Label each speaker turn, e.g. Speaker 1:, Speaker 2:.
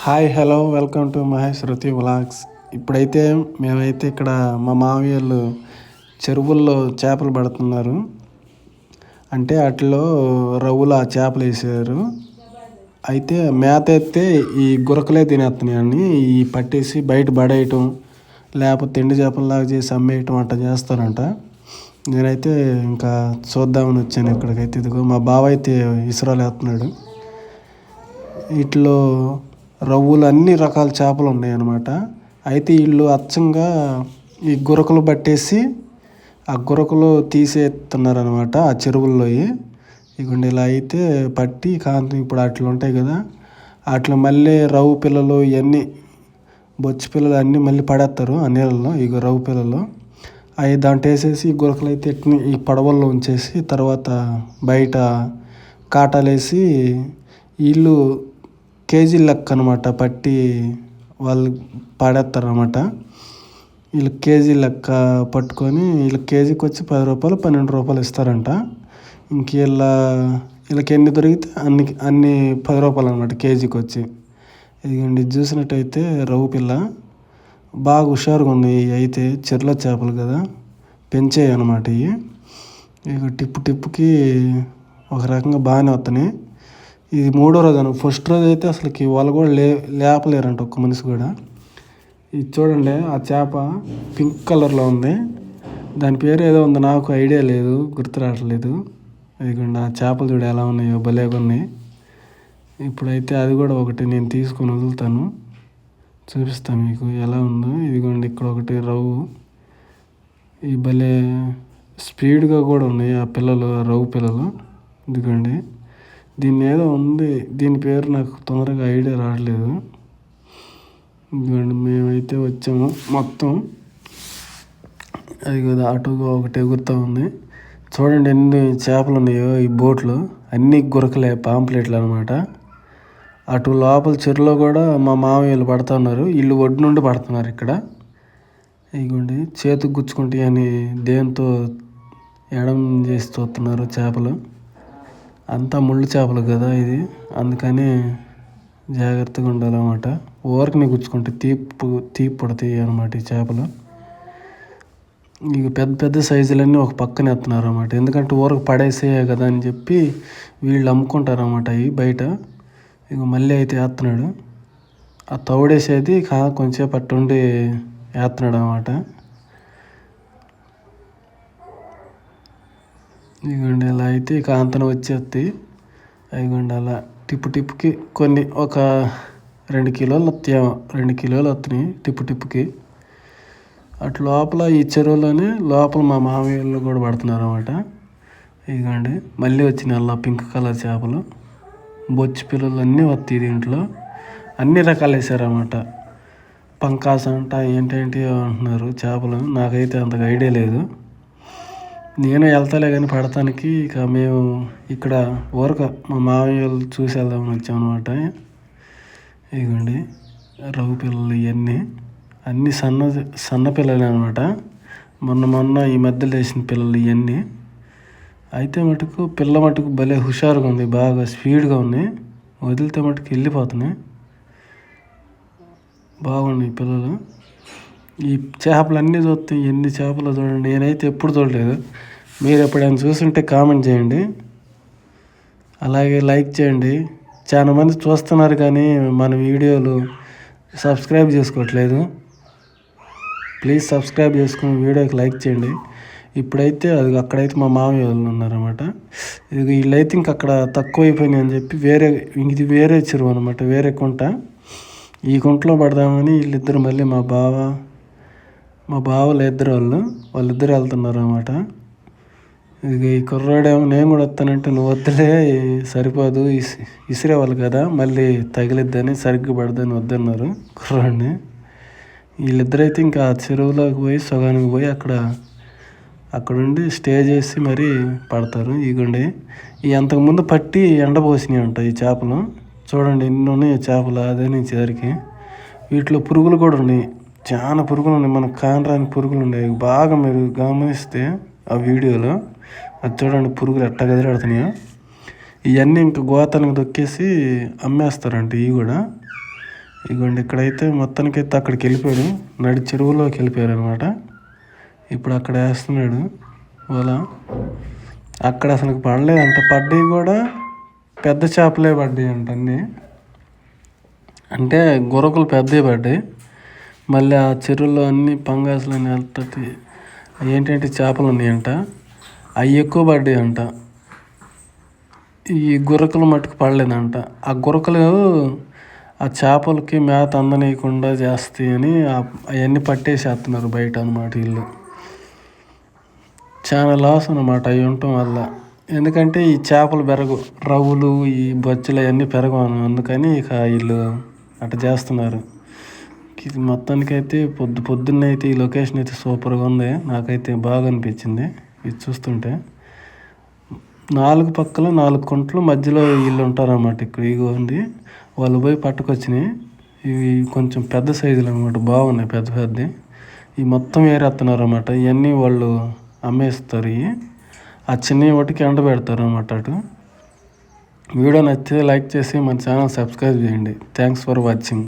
Speaker 1: Hi hello welcome to Mahesh Shruti vlogs. ఇప్పుడైతే మేమైతే ఇక్కడ మా మామయ్యలు చెరువుల్లో చేపలు పడుతున్నారు. అంటే వాటిలో రవ్వుల చేపలు వేసారు. అయితే మేత ఎత్తే ఈ గురకలే తినేస్తున్నాయని ఈ పట్టేసి బయట పడేయటం, లేకపోతే తిండి చేపల్లాగా చేసి అమ్మేయటం అట్లా చేస్తారంట. నేనైతే ఇంకా చూద్దామని వచ్చాను ఇక్కడికైతే. ఇదిగో మా బావ అయితే ఇసురాలు వేస్తున్నాడు. వీటిలో రవ్వులు అన్ని రకాల చేపలు ఉన్నాయన్నమాట. అయితే వీళ్ళు అచ్చంగా ఈ గురకలు పట్టేసి ఆ గురకలు తీసేస్తున్నారనమాట ఆ చెరువుల్లో. ఇగోండి ఇలా అయితే పట్టి కాంతి ఇప్పుడు అట్లా ఉంటాయి కదా, అట్లా మళ్ళీ రవ్వు పిల్లలు ఇవన్నీ బొచ్చు పిల్లలు అన్నీ మళ్ళీ పడేస్తారు ఆ నీళ్ళలో. ఇక రవ్వు పిల్లలు అవి దాంట్లో వేసేసి గురకలు అయితే ఈ పడవల్లో ఉంచేసి తర్వాత బయట కాటాలు వేసి వీళ్ళు కేజీ లెక్క అనమాట పట్టి వాళ్ళు పడేస్తారనమాట. వీళ్ళు కేజీ లెక్క పట్టుకొని వీళ్ళకి కేజీకి వచ్చి 10 రూపాయలు 12 రూపాయలు ఇస్తారంట. ఇంక వీళ్ళకి ఎన్ని దొరికితే అన్ని 10 రూపాయలు అనమాట కేజీకి వచ్చి. ఇదిగోండి చూసినట్టయితే రవ్వు పిల్ల బాగా హుషారుగా ఉన్నాయి. అయితే చెర్ల చేపలు కదా, పెంచాయి అనమాట ఇవి. ఇక టిప్పుకి ఒక రకంగా బాగానే వస్తున్నాయి. ఇది 3వ రోజు. ఫస్ట్ రోజు అయితే అసలుకి వాళ్ళు కూడా లేపలేరంట ఒక్క మనిషి కూడా. ఇది చూడండి, ఆ చేప పింక్ కలర్లో ఉంది. దాని పేరు ఏదో ఉంది, నాకు ఐడియా లేదు, గుర్తు రావట్లేదు. ఇదిగోండి ఆ చేపలు చూడ ఎలా ఉన్నాయో, భలేగా ఉన్నాయి. ఇప్పుడైతే అది కూడా ఒకటి నేను తీసుకొని వదులుతాను, చూపిస్తాను మీకు ఎలా ఉందో. ఇదిగోండి ఇక్కడ ఒకటి రవ్వు. ఈ భలే స్పీడ్గా కూడా ఉన్నాయి ఆ పిల్లలు, రవ్వు పిల్లలు. ఇదిగోండి దీన్ని ఏదో ఉంది, దీని పేరు నాకు తొందరగా ఐడియా రావట్లేదు. ఇదిగోండి మేమైతే వచ్చాము మొత్తం. అది కదా అటుగా ఒకటి ఎగురుతూ ఉంది. చూడండి ఎన్ని చేపలు ఉన్నాయో ఈ బోట్లో. అన్నీ గురకలే, పాంప్లెట్లు అనమాట. అటు లోపల చెరువులో కూడా మా మామయ్యలు పడుతున్నారు. వీళ్ళు ఒడ్డు నుండి పడుతున్నారు ఇక్కడ. ఇదిగోండి చేతికి గుచ్చుకుంటే అని దేంతో ఎడం చేసి చూస్తున్నారు చేపలు. అంతా ముళ్ళు చేపలు కదా ఇది, అందుకని జాగ్రత్తగా ఉండాలన్నమాట. ఊరకని గుచ్చుకుంటే తీపి పడతాయి అనమాట ఈ చేపలు. ఇక పెద్ద పెద్ద సైజులన్నీ ఒక పక్కన ఎత్తున్నారు అన్నమాట. ఎందుకంటే ఊరకు పడేసేయే కదా అని చెప్పి వీళ్ళు అమ్ముకుంటారు అన్నమాట అవి బయట. ఇక మళ్ళీ అయితే వేస్తున్నాడు. ఆ తౌడేసేది కొంచెం పట్టుండి వేస్తున్నాడు అన్నమాట. ఇదిగోండి అలా అయితే ఇక అంతన వచ్చేస్తాయి. ఇదిగోండి అలా టిప్పుకి కొన్ని ఒక 2 కిలోలు వస్తాయేమో, 2 కిలోలు వస్తున్నాయి టిప్పుకి. అటు లోపల ఈ చెరువులోనే లోపల మా మామయ్యలు కూడా పడుతున్నారు అన్నమాట. ఇదిగోండి మళ్ళీ వచ్చినాయి అలా పింక్ కలర్ చేపలు. బొచ్చు పిల్లలు అన్నీ వస్తాయి దీంట్లో. అన్ని రకాలు వేసారన్నమాట. పంకాస అంట ఏంటేంటి అంటున్నారు చేపలు. నాకైతే అంతగా ఐడియా లేదు. నేను వెళ్తాలే కానీ పడటానికి. ఇక మేము ఇక్కడ ఊరక మా మామయ్యలు చూసి వెళ్దామని వచ్చామన్నమాట. ఇదిగోండి రవ్వు పిల్లలు ఇవన్నీ అన్నీ సన్న పిల్లలు అనమాట. మొన్న ఈ మధ్యలో వేసిన పిల్లలు ఇవన్నీ. అయితే పిల్ల మటుకు భలే హుషారుగా ఉంది, బాగా స్పీడ్గా ఉన్నాయి. వదిలితే మటుకు వెళ్ళిపోతున్నాయి. బాగున్నాయి పిల్లలు. ఈ చేపలు అన్నీ చూస్తాయి, ఎన్ని చేపలు చూడండి. నేనైతే ఎప్పుడు చూడలేదు. మీరు ఎప్పుడైనా చూస్తుంటే కామెంట్ చేయండి, అలాగే లైక్ చేయండి. చాలా మంది చూస్తున్నారు కానీ మన వీడియోలు సబ్స్క్రైబ్ చేసుకోవట్లేదు. ప్లీజ్ సబ్స్క్రైబ్ చేసుకుని వీడియోకి లైక్ చేయండి. ఇప్పుడైతే అది అక్కడైతే మా మామయ్య వాళ్ళు ఉన్నారన్నమాట. ఇది వీళ్ళైతే ఇంక అక్కడ తక్కువ అయిపోయినాయి అని చెప్పి ఇది వేరే చెరువు అనమాట, వేరే కుంట. ఈ కుంటలో పడదామని వీళ్ళిద్దరు మళ్ళీ మా బావలు ఇద్దరు వాళ్ళిద్దరు వెళ్తున్నారు అన్నమాట. ఇక ఈ కుర్రాడేమో నేను కూడా వస్తానంటే నువ్వు వద్దులే సరిపోదు, ఇసిరేవాళ్ళు కదా మళ్ళీ తగిలిద్దని, సరిగ్గా పడదని వద్దన్నారు కుర్రాడిని. వీళ్ళిద్దరైతే ఇంకా చెరువులోకి పోయి సగానికి పోయి అక్కడుండి స్టే చేసి మరీ పడతారు. ఇగోండి ఈ అంతకుముందు పట్టి ఎండపోసినాయి అంట ఈ చేపలు. చూడండి ఎన్ని ఉన్నాయి చేపలు అదే నుంచి చివరికి. వీటిలో పురుగులు కూడా ఉన్నాయి, చాలా పురుగులు ఉన్నాయి. మనకు కానరాని పురుగులు ఉన్నాయి బాగా. మీరు గమనిస్తే ఆ వీడియోలో అది చూడండి పురుగులు ఎట్ట గదిలాడుతున్నాయో. ఇవన్నీ ఇంకా గోతానికి దొక్కేసి అమ్మేస్తారంట. ఇవి కూడా ఇదిగోండి ఇక్కడైతే మొత్తానికైతే అక్కడికి వెళ్ళిపోయాడు, నడి చెరువులోకి వెళ్ళిపోయారు అనమాట. ఇప్పుడు అక్కడ వేస్తున్నాడు వల. అక్కడ అసలు పడలేదంట, పడ్డాయి కూడా పెద్ద చేపలే పడ్డాయి అంట అన్నీ. అంటే గురకలు పెద్దవి పడ్డాయి. మళ్ళీ ఆ చెరువులో అన్ని పంగాసులు అని వెళ్తుంది, ఏంటంటే చేపలు ఉన్నాయంట, అవి ఎక్కువ పడ్డాయి అంట. ఈ గురకలు మట్టుకు పడలేదంట. ఆ గురకలు ఆ చేపలకి మేత అందనీయకుండా చేస్తాయి అని అవన్నీ పట్టేసేస్తున్నారు బయట అనమాట వీళ్ళు. చాలా లాస్ అనమాట అవి ఉండటం వల్ల. ఎందుకంటే ఈ చేపలు పెరగవు, రవ్వులు ఈ బొచ్చులు అవన్నీ పెరగవు, అందుకని ఇక వీళ్ళు అట్లా చేస్తున్నారు. ఇది మొత్తానికైతే పొద్దున్న అయితే ఈ లొకేషన్ అయితే సూపర్గా ఉంది, నాకైతే బాగా అనిపించింది ఇది చూస్తుంటే. 4 పక్కల 4 కుంటలు మధ్యలో వీళ్ళు ఉంటారన్నమాట. ఇక్కడ ఇగో ఉంది, వాళ్ళు పోయి పట్టుకొచ్చినాయి. ఇవి కొంచెం పెద్ద సైజులు అనమాట, బాగున్నాయి పెద్ద పెద్దవి. ఇవి మొత్తం ఏరేస్తున్నారు అన్నమాట. ఇవన్నీ వాళ్ళు అమ్మేస్తారు. ఇవి ఆ చిన్నవి వాటికి ఎండబెడతారు అన్నమాట. అటు వీడియో నచ్చితే లైక్ చేసి మన ఛానల్ సబ్స్క్రైబ్ చేయండి. Thanks for watching.